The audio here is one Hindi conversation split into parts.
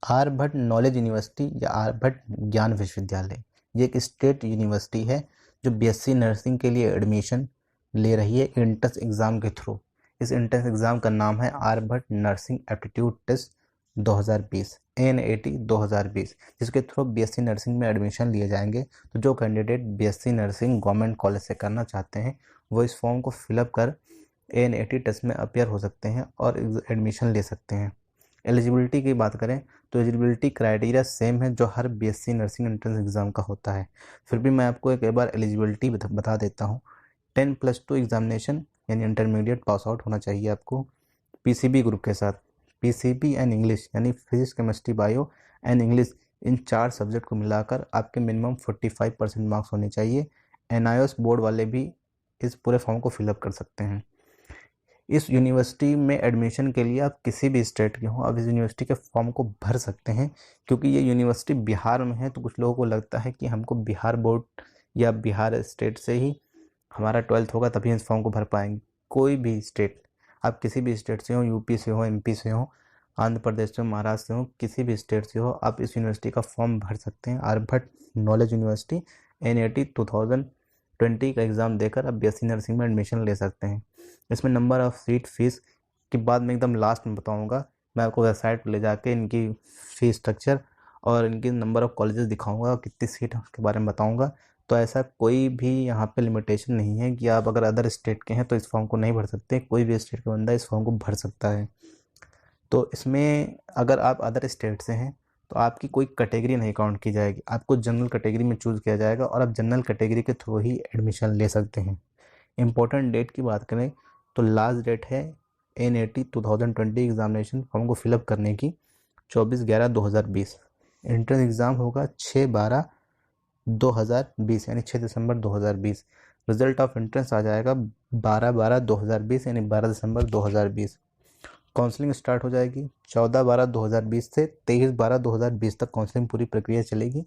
आर्यभट्ट नॉलेज यूनिवर्सिटी या आर्यभट्ट ज्ञान विश्वविद्यालय, ये एक स्टेट यूनिवर्सिटी है जो बीएससी नर्सिंग के लिए एडमिशन ले रही है एंट्रेंस एग्ज़ाम के थ्रू। इस एंट्रेंस एग्ज़ाम का नाम है Aryabhatta nursing aptitude test 2020 NAT 2020, जिसके थ्रू बीएससी नर्सिंग में एडमिशन लिए जाएंगे। तो जो candidate BSc nursing government college से करना चाहते हैं वो इस फॉर्म को फिलअप कर NAT टेस्ट में अपियर हो सकते हैं और एडमिशन ले सकते हैं। एलिजिबिलिटी की बात करें तो एलिजिबिलिटी क्राइटेरिया सेम है जो हर बीएससी नर्सिंग एंट्रेंस एग्ज़ाम का होता है। फिर भी मैं आपको एक बार एलिजिबिलिटी बता देता हूँ। 10+2 एग्जामिनेशन यानी इंटरमीडिएट पास आउट होना चाहिए आपको पीसीबी ग्रुप के साथ। पीसीबी एंड इंग्लिश यानी physics chemistry bio and English, in 4 subject को मिलाकर आपके मिनिमम 45% मार्क्स होने चाहिए। NIOS बोर्ड वाले भी इस पूरे फॉर्म को फिलअप कर सकते हैं। इस यूनिवर्सिटी में एडमिशन के लिए आप किसी भी स्टेट के हों, आप इस यूनिवर्सिटी के फॉर्म को भर सकते हैं। क्योंकि ये यूनिवर्सिटी बिहार में है तो कुछ लोगों को लगता है कि हमको बिहार बोर्ड या बिहार स्टेट से ही हमारा 12th होगा तभी इस फॉर्म को भर पाएंगे। कोई भी स्टेट, आप किसी भी स्टेट से हो, यूपी से हो, MP से हो, आंध्र प्रदेश से हो, महाराष्ट्र से हो, किसी भी स्टेट से हो, आप इस यूनिवर्सिटी का फॉर्म भर सकते हैं। आर्यभट्ट नॉलेज यूनिवर्सिटी NAT 2020 का एग्ज़ाम देकर आप बीएससी नर्सिंग में एडमिशन ले सकते हैं। इसमें नंबर ऑफ़ सीट, फीस के बाद में एकदम लास्ट में बताऊंगा। मैं आपको वेबसाइट पर ले जाके इनकी फ़ीस स्ट्रक्चर और इनकी नंबर ऑफ़ कॉलेजेस दिखाऊंगा और कितनी सीट है उसके बारे में बताऊंगा। तो ऐसा कोई भी यहाँ पे लिमिटेशन नहीं है कि आप अगर अदर स्टेट के हैं तो इस फॉर्म को नहीं भर सकते। कोई भी स्टेट का बंदा इस फॉर्म को भर सकता है। तो इसमें अगर आप अदर स्टेट से हैं तो आपकी कोई कैटेगरी नहीं काउंट की जाएगी, आपको जनरल कैटेगरी में चूज़ किया जाएगा और आप जनरल कैटेगरी के थ्रू ही एडमिशन ले सकते हैं। इम्पोर्टेंट डेट की बात करें तो लास्ट डेट है NAT 2020 एग्जामिनेशन फॉर्म को फिलअप करने की 24/11/2020। एंट्रेंस एग्ज़ाम होगा 6/12/2020 यानी 6 दिसंबर 2020। रिजल्ट ऑफ एंट्रेंस आ जाएगा 12/12/2020 यानी 12 दिसंबर 2020। काउंसलिंग स्टार्ट हो जाएगी 14/12/2020 से 23/12/2020 तक काउंसलिंग पूरी प्रक्रिया चलेगी,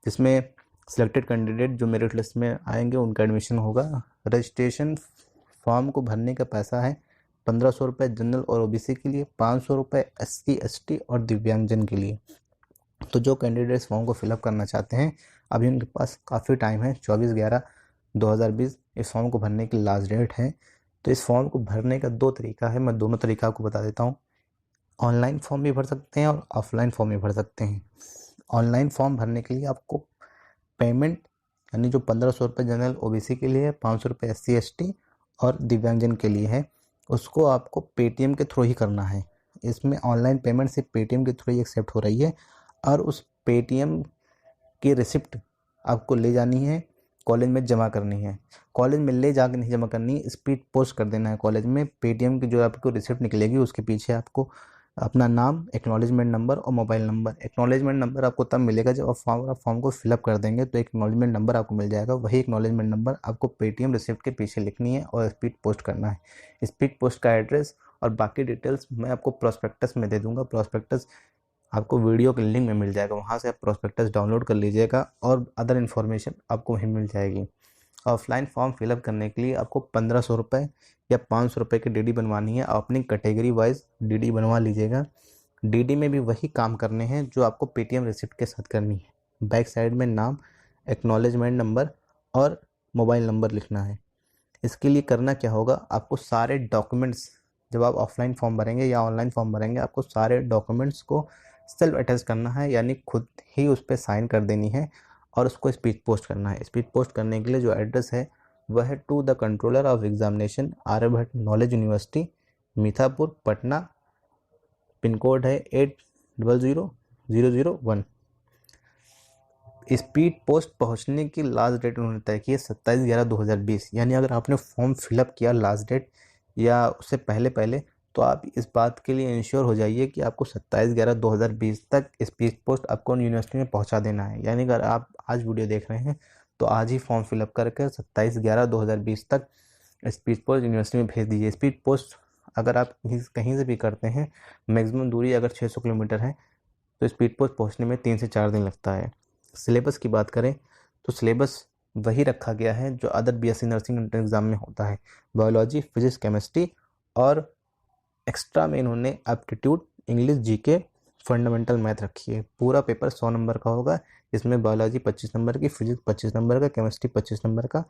जिसमें सिलेक्टेड कैंडिडेट जो मेरिट लिस्ट में आएंगे उनका एडमिशन होगा। रजिस्ट्रेशन फॉर्म को भरने का पैसा है 1500 रुपये जनरल और OBC के लिए, 500 रुपये SC ST और दिव्यांगजन के लिए। तो जो कैंडिडेट्स फॉर्म को फिलअप करना चाहते हैं अभी उनके पास काफ़ी टाइम है, 24/11/2020 इस फॉर्म को भरने की लास्ट डेट है। तो इस फॉर्म को भरने का 2 तरीका है, मैं दोनों तरीका आपको बता देता हूँ। ऑनलाइन फॉर्म भी भर सकते हैं और ऑफलाइन फॉर्म भी भर सकते हैं। ऑनलाइन फॉर्म भरने के लिए आपको पेमेंट यानी जो 1500 रुपये जनरल OBC के लिए है, 500 रुपये SC ST और दिव्यांगजन के लिए है, उसको आपको पेटीएम के थ्रू ही करना है। इसमें ऑनलाइन पेमेंट सिर्फ पेटीएम के थ्रू ही एक्सेप्ट हो रही है और उस पेटीएम की रिसिप्ट आपको ले जानी है, कॉलेज में जमा करनी है। कॉलेज में ले जाकर नहीं जमा करनी है, स्पीड पोस्ट कर देना है कॉलेज में। पेटीएम की जो आपको रिसिप्ट निकलेगी उसके पीछे आपको अपना नाम, एक्नॉलेजमेंट नंबर और मोबाइल नंबर। एक्नॉलेजमेंट नंबर आपको तब मिलेगा जब आप फॉर्म को फिलअप कर देंगे तो एक्नॉलेजमेंट नंबर आपको मिल जाएगा। वही एक्नॉलेजमेंट नंबर आपको पेटीएम रिसिप्ट के पीछे लिखनी है और स्पीड पोस्ट करना है। स्पीड पोस्ट का एड्रेस और बाकी डिटेल्स मैं आपको प्रोस्पेक्टस में दे दूँगा। प्रोस्पेक्टस आपको वीडियो के लिंक में मिल जाएगा, वहाँ से आप प्रोस्पेक्टस डाउनलोड कर लीजिएगा और अदर इन्फॉर्मेशन आपको वहीं मिल जाएगी। ऑफलाइन फॉर्म फिलअप करने के लिए आपको 1500 रुपये या 500 रुपये की DD बनवानी है। अपनी कैटेगरी वाइज DD बनवा लीजिएगा। DD में भी वही काम करने हैं जो आपको पेटीएम रिसिप्ट के साथ करनी है। बैक साइड में नाम, एक्नॉलेजमेंट नंबर और मोबाइल नंबर लिखना है। इसके लिए करना क्या होगा, आपको सारे डॉक्यूमेंट्स, जब आप ऑफलाइन फॉर्म भरेंगे या ऑनलाइन फॉर्म भरेंगे, आपको सारे डॉक्यूमेंट्स को सेल्फ अटैच करना है, यानी खुद ही उस पर साइन कर देनी है और उसको स्पीड पोस्ट करना है। स्पीड पोस्ट करने के लिए जो एड्रेस है वह है to the controller of examination Aryabhatta Knowledge University, Mithapur, Patna. Pin code है 800001। स्पीड पोस्ट पहुंचने की लास्ट डेट उन्होंने तय की है 27/11/2020। यानी अगर आपने फॉर्म फिलअप किया लास्ट डेट या उससे पहले तो आप इस बात के लिए इंश्योर हो जाइए कि आपको 27/11/2020 तक स्पीड पोस्ट आपको यूनिवर्सिटी में पहुंचा देना है। यानी अगर आप आज वीडियो देख रहे हैं तो आज ही फॉर्म फिलअप करके 27/11/2020 तक स्पीड पोस्ट यूनिवर्सिटी में भेज दीजिए। स्पीड पोस्ट अगर आप कहीं से भी करते हैं, मैक्सिमम दूरी अगर 600 किलोमीटर है तो स्पीड पोस्ट पहुँचने में 3 से 4 दिन लगता है। सिलेबस की बात करें तो सिलेबस वही रखा गया है जो other BSc nursing entrance exam में होता है। बायोलॉजी, फिजिक्स, केमिस्ट्री और एक्स्ट्रा में इन्होंने aptitude, English, GK fundamental math रखिए। पूरा पेपर 100 नंबर का होगा, इसमें बायोलॉजी 25 नंबर की, फिजिक्स 25 नंबर का, केमिस्ट्री 25 नंबर का,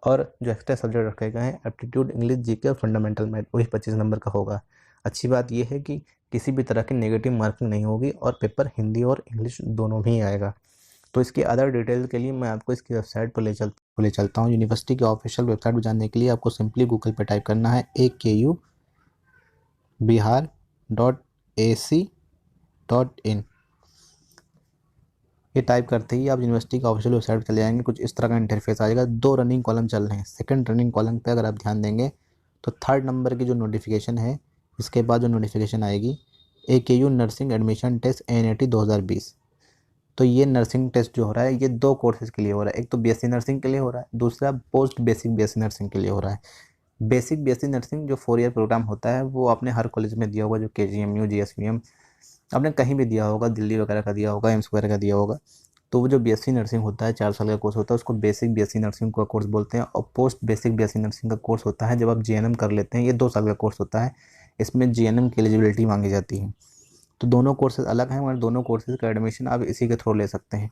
और जो एक्स्ट्रा सब्जेक्ट रखे गए हैं एप्टीट्यूड, इंग्लिश, जीके और फंडामेंटल मैथ, वही 25 नंबर का होगा। अच्छी बात यह है कि किसी भी तरह की नेगेटिव मार्किंग नहीं होगी और पेपर हिंदी और इंग्लिश दोनों भी आएगा। तो इसकी अदर डिटेल के लिए मैं आपको इसकी वेबसाइट पर ले चलता हूँ। यूनिवर्सिटी की ऑफिशियल वेबसाइट पर जानने के लिए आपको सिंपली गूगल पर टाइप करना है AKU bihar.ac.in। ये टाइप करते ही आप यूनिवर्सिटी का ऑफिशियल वेबसाइट पर चले जाएंगे। कुछ इस तरह का इंटरफेस आएगा। 2 रनिंग कॉलम चल रहे हैं। सेकंड रनिंग कॉलम पे अगर आप ध्यान देंगे तो 3rd नंबर की जो नोटिफिकेशन है, इसके बाद जो नोटिफिकेशन आएगी AKU nursing admission test NAT 2020। तो ये नर्सिंग टेस्ट जो हो रहा है ये 2 कोर्सेज के लिए हो रहा है। एक तो BSc नर्सिंग के लिए हो रहा है, दूसरा पोस्ट बेसिक BSc नर्सिंग के लिए हो रहा है। बेसिक BSc नर्सिंग जो 4 ईयर प्रोग्राम होता है वो आपने हर कॉलेज में दिया होगा, जो KGMU GSVM आपने कहीं भी दिया होगा, दिल्ली वगैरह का दिया होगा, एम्स वगैरह का दिया होगा। तो वो जो BSc नर्सिंग होता है 4 साल का कोर्स होता है, उसको बेसिक BSc नर्सिंग का कोर्स बोलते हैं। और पोस्ट बेसिक BSc नर्सिंग का कोर्स होता है जब आप GNM कर लेते हैं, ये 2 साल का कोर्स होता है। इसमें GNM की एलिजिबिलिटी मांगी जाती है। तो दोनों कोर्सेज अलग हैं, मगर दोनों कोर्सेज का एडमिशन आप इसी के थ्रू ले सकते हैं।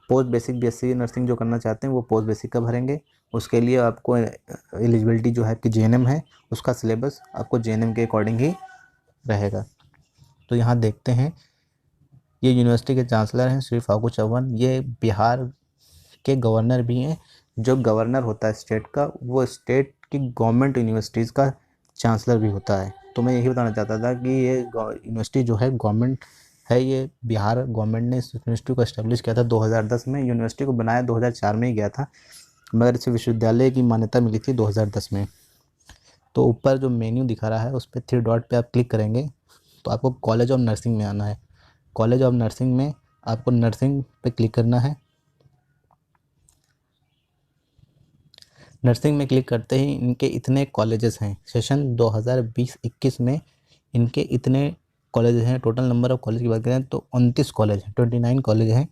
पोस्ट बेसिक BSc नर्सिंग जो करना चाहते हैं वो पोस्ट बेसिक का भरेंगे। उसके लिए आपको एलिजिबिलिटी जो है आपकी JNM है, उसका सिलेबस आपको JNM के अकॉर्डिंग ही रहेगा। तो यहाँ देखते हैं, ये यूनिवर्सिटी के चांसलर हैं श्री फागू चौहान। ये बिहार के गवर्नर भी हैं। जो गवर्नर होता है स्टेट का, वो स्टेट की गवर्नमेंट यूनिवर्सिटीज़ का चांसलर भी होता है। तो मैं यही बताना चाहता था कि ये यूनिवर्सिटी जो है गवर्नमेंट है। ये बिहार गवर्नमेंट ने इस यूनिवर्सिटी को एस्टेब्लिश किया था 2010 में। यूनिवर्सिटी को बनाया 2004 में ही गया था, मगर इसे विश्वविद्यालय की मान्यता मिली थी 2010 में। तो ऊपर जो मेन्यू दिखा रहा है उस पर 3 डॉट पे आप क्लिक करेंगे तो आपको कॉलेज ऑफ नर्सिंग में आना है। कॉलेज ऑफ नर्सिंग में आपको नर्सिंग पे क्लिक करना है। नर्सिंग में क्लिक करते ही इनके इतने कॉलेजेस हैं। सेशन 2020-21 में इनके इतने कॉलेज हैं। टोटल नंबर ऑफ कॉलेज की बात करें तो 29 कॉलेज हैं, 29 कॉलेज हैं।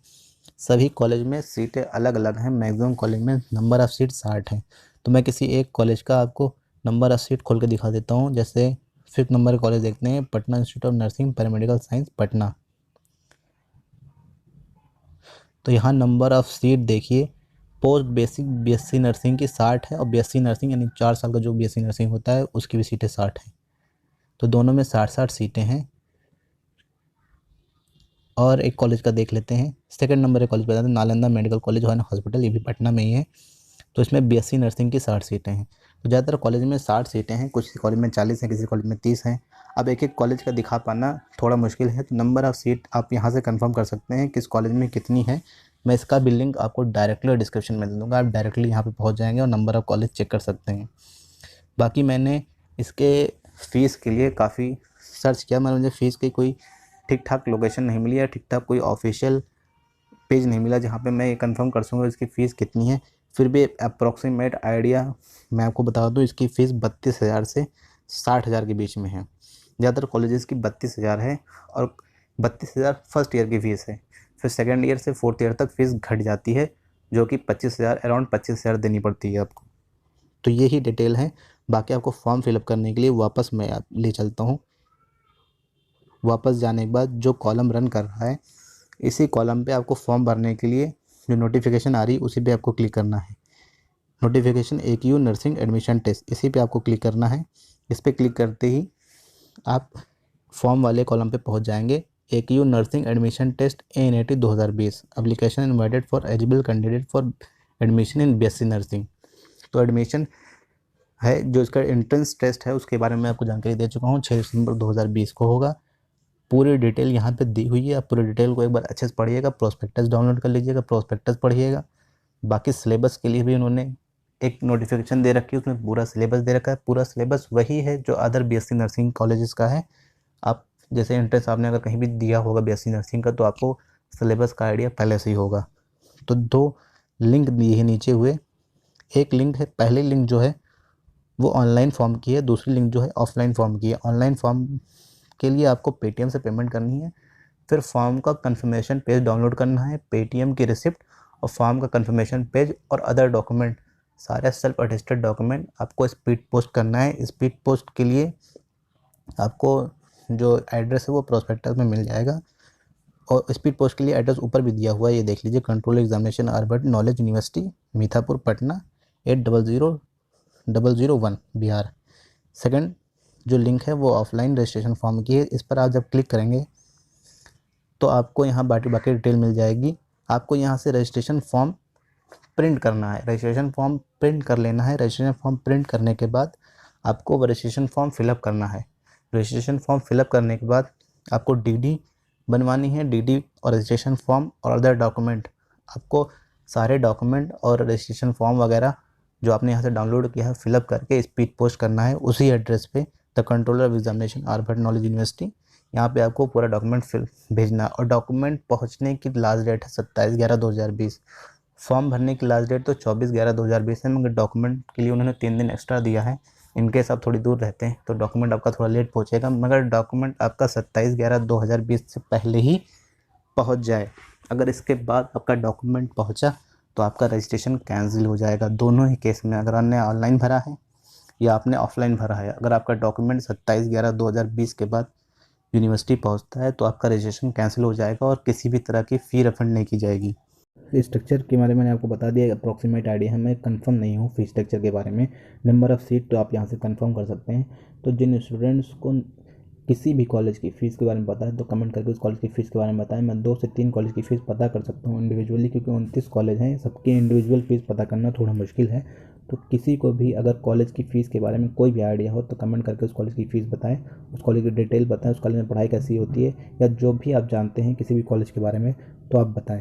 सभी कॉलेज में सीटें अलग अलग हैं। मैक्सिमम कॉलेज में नंबर ऑफ़ सीट 60 हैं। तो मैं किसी एक कॉलेज का आपको नंबर ऑफ़ सीट खोल के दिखा देता हूँ। जैसे 5th नंबर का कॉलेज देखते हैं, Patna institute of nursing paramedical science Patna. तो यहाँ नंबर ऑफ़ सीट देखिए, पोस्ट बेसिक BSc नर्सिंग की 60 है और BSc नर्सिंग यानी 4 साल का जो BSc नर्सिंग होता है उसकी भी सीटें 60 हैं। तो दोनों में 60-60 सीटें हैं। और एक कॉलेज का देख लेते हैं। सेकंड नंबर के कॉलेज बताते हैं, Nalanda medical college and hospital, ये भी पटना में ही है। तो इसमें BSc नर्सिंग की 60 सीटें हैं। तो ज़्यादातर कॉलेज में 60 सीटें हैं, कुछ कॉलेज में 40 हैं, किसी कॉलेज में 30 हैं। अब एक एक कॉलेज का दिखा पाना थोड़ा मुश्किल है, तो नंबर ऑफ़ सीट आप यहाँ से कंफर्म कर सकते हैं किस कॉलेज में कितनी है। मैं इसका भी लिंक आपको डायरेक्टली डिस्क्रिप्शन में दे दूँगा, आप डायरेक्टली यहाँ पे पहुँच जाएंगे और नंबर ऑफ़ कॉलेज चेक कर सकते हैं। बाकी मैंने इसके फ़ीस के लिए काफ़ी सर्च किया, मगर मुझे फ़ीस की कोई ठीक ठाक लोकेशन नहीं मिली या ठीक ठाक कोई ऑफिशियल पेज नहीं मिला जहाँ पे मैं ये कंफर्म कर सकूँगा इसकी फ़ीस कितनी है। फिर भी अप्रॉक्सीमेट आइडिया मैं आपको बता दूँ, इसकी फ़ीस 32,000 से 60,000 के बीच में है। ज़्यादातर कॉलेजेस की 32,000 है और 32,000 फर्स्ट ईयर की फ़ीस है। फिर सेकेंड ईयर से 4th ईयर तक फ़ीस घट जाती है, जो कि 25,000 अराउंड 25,000 देनी पड़ती है आपको। तो यही डिटेल है। बाकी आपको फॉर्म फिलअप करने के लिए वापस मैं ले चलता हूँ। वापस जाने के बाद जो कॉलम रन कर रहा है, इसी कॉलम पे आपको फॉर्म भरने के लिए जो नोटिफिकेशन आ रही है उसी पे आपको क्लिक करना है। Notification AKU nursing admission test, इसी पे आपको क्लिक करना है। इस पर क्लिक करते ही आप फॉर्म वाले कॉलम पे पहुंच जाएंगे। AKU nursing admission test NAT 2020 application invited for eligible candidate for admission in BSc nursing. तो एडमिशन है, जो इसका एंट्रेंस टेस्ट है उसके बारे में आपको जानकारी दे चुका हूँ। 6 दिसंबर 2020 को होगा। पूरी डिटेल यहाँ पे दी हुई है। आप पूरी डिटेल को एक बार अच्छे से पढ़िएगा। प्रोस्पेक्टस डाउनलोड कर लीजिएगा, प्रोस्पेक्टस पढ़िएगा। बाकी सिलेबस के लिए भी उन्होंने एक नोटिफिकेशन दे रखी है, उसमें पूरा सिलेबस दे रखा है। पूरा सिलेबस वही है जो अदर BSc नर्सिंग कॉलेजेस का है। आप जैसे एंट्रेंस आपने अगर कहीं भी दिया होगा BSc नर्सिंग का, तो आपको सिलेबस का आइडिया पहले से ही होगा। तो 2 लिंक दिए हैं नीचे हुए। एक लिंक है, पहली लिंक जो है वो ऑनलाइन फॉर्म की है, दूसरी लिंक जो है ऑफलाइन फॉर्म की है। ऑनलाइन फॉर्म के लिए आपको पेटीएम से पेमेंट करनी है। फिर फॉर्म का कंफर्मेशन पेज डाउनलोड करना है, पेटीएम की रिसिप्ट और फॉर्म का कंफर्मेशन पेज और अदर डॉक्यूमेंट, सारे सेल्फ अटेस्टेड डॉक्यूमेंट आपको स्पीड पोस्ट करना है। स्पीड पोस्ट के लिए आपको जो एड्रेस है वो प्रोस्पेक्टस में मिल जाएगा। और स्पीड पोस्ट के लिए एड्रेस ऊपर भी दिया हुआ है, ये देख लीजिए, control examination urban knowledge University Mithapur Patna 800001 Bihar. Second जो लिंक है वो ऑफलाइन रजिस्ट्रेशन फॉर्म की है, इस पर आप जब क्लिक करेंगे तो आपको यहाँ बाकी डिटेल मिल जाएगी। आपको यहाँ से रजिस्ट्रेशन फॉर्म प्रिंट करना है, रजिस्ट्रेशन फॉर्म प्रिंट कर लेना है। रजिस्ट्रेशन फॉर्म प्रिंट करने के बाद आपको रजिस्ट्रेशन फॉर्म फिलअप करना है। रजिस्ट्रेशन फॉर्म फिलअप करने के बाद आपको डीडी बनवानी है, डीडी और रजिस्ट्रेशन फॉर्म और अदर डॉक्यूमेंट। आपको सारे डॉक्यूमेंट और रजिस्ट्रेशन फॉर्म वगैरह जो आपने यहाँ से डाउनलोड किया है फिलअप करके स्पीड पोस्ट करना है उसी एड्रेस पे, the controller of examination urban knowledge university. यहाँ पे आपको पूरा डॉक्यूमेंट फिल भेजना है और डॉक्यूमेंट पहुँचने की लास्ट डेट है 27/11/2020। फॉर्म भरने की लास्ट डेट तो 24/11/2020 है, मगर डॉक्यूमेंट के लिए उन्होंने 3 दिन एक्स्ट्रा दिया है। इनकेस आप थोड़ी दूर रहते हैं तो डॉक्यूमेंट आपका थोड़ा लेट पहुँचेगा, मगर डॉक्यूमेंट आपका 27/11/2020 से पहले ही पहुँच जाए। अगर इसके बाद आपका डॉक्यूमेंट पहुँचा तो आपका रजिस्ट्रेशन कैंसिल हो जाएगा। दोनों ही केस में, अगर आपने ऑनलाइन भरा है या आपने ऑफलाइन भरा है, अगर आपका डॉक्यूमेंट 27/11/2020 के बाद यूनिवर्सिटी पहुंचता है तो आपका रजिस्ट्रेशन कैंसिल हो जाएगा और किसी भी तरह की फ़ी रिफंड नहीं की जाएगी। फीस स्ट्रक्चर के बारे में मैंने आपको बता दिया, अप्रॉक्सीमेट आइडिया है, मैं कंफर्म नहीं हूँ फीस स्ट्रक्चर के बारे में। नंबर ऑफ़ सीट तो आप यहाँ से कंफर्म कर सकते हैं। तो जिन स्टूडेंट्स को किसी भी कॉलेज की फ़ीस के बारे में पता है तो कमेंट करके उस कॉलेज की फ़ीस के बारे में बताएं। मैं 2 से 3 कॉलेज की फ़ीस पता कर सकता हूँ इंडिविजुअली, क्योंकि 29 कॉलेज हैं, सबकी इंडिविजुअल फ़ीस पता करना थोड़ा मुश्किल है। तो किसी को भी अगर कॉलेज की फ़ीस के बारे में कोई भी आइडिया हो तो कमेंट करके उस कॉलेज की फ़ीस बताएं, उस कॉलेज की डिटेल बताएं, उस कॉलेज में पढ़ाई कैसी होती है, या जो भी आप जानते हैं किसी भी कॉलेज के बारे में तो आप बताएं।